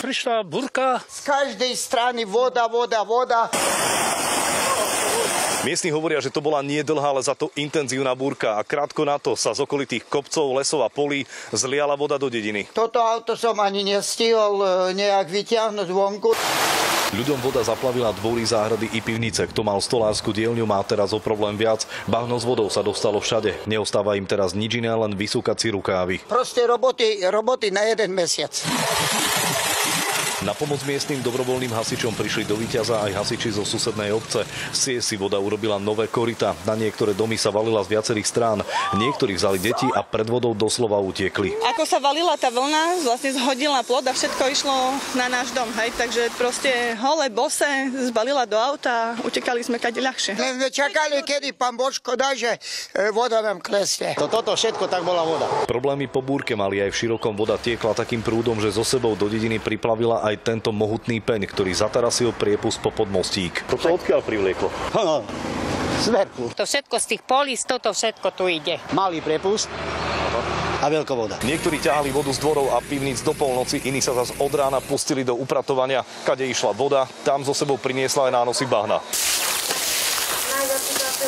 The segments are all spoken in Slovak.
prišla búrka. Z každej strany voda. Miestni hovoria, že to bola nie dlhá, ale za to intenzívna búrka a krátko na to sa z okolitých kopcov, lesov a polí zliala voda do dediny. Toto auto som ani nestihol nejak vyťahnuť vonku. Ľuďom voda zaplavila dvory, záhrady i pivnice. Kto mal stolársku dielňu, má teraz o problém viac. Bahno s vodou sa dostalo všade. Neostáva im teraz nič iné, len vysúkať si rukávy. Proste roboty na 1 mesiac. Na pomoc miestnym dobrovoľným hasičom prišli do Víťaza aj hasiči zo susednej obce. Z si voda urobila nové koryta. Na niektoré domy sa valila z viacerých strán. Niektorí vzali deti a pred vodou doslova utiekli. Ako sa valila tá vlna, vlastne zhodila plod a všetko išlo na náš dom. Hej? Takže proste holé, bose, zbalila do auta a utekali sme kade ľahšie. Len sme čakali, kedy pán Božko dá, že voda nám klesne. Toto všetko tak bola voda. Problémy po búrke mali aj v Širokom. Voda tiekla takým prúdom, že so sebou do dediny priplavila aj tento mohutný peň, ktorý zatarasil priepust po podmostík. Toto odkiaľ privlieklo? Zverku. To všetko z tých políc, toto všetko tu ide. Malý priepust a veľká voda. Niektorí ťahali vodu z dvorov a pivníc do polnoci, iní sa zas od rána pustili do upratovania. Kade išla voda, tam so sebou priniesla aj nánosy bahna.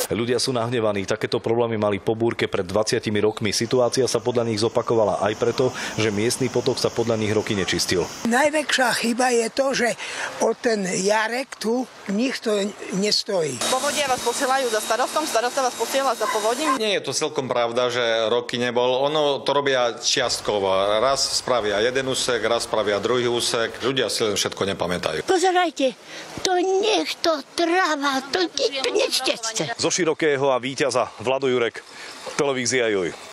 Ľudia sú nahnevaní. Takéto problémy mali po búrke pred 20 rokmi. Situácia sa podľa nich zopakovala aj preto, že miestny potok sa podľa nich roky nečistil. Najväčšia chyba je to, že o ten jarek tu nikto nestojí. Povodia vás posielajú za starostom, starosta vás posiela za povodím. Nie je to celkom pravda, že roky nebol. Ono to robia čiastkovo. Raz spravia jeden úsek, raz spravia druhý úsek. Ľudia si len všetko nepamätajú. Pozerajte, to niekto tráva, to nečtecte. Zo Širokého a Víťaza Vlado Jurek, televízia Joj.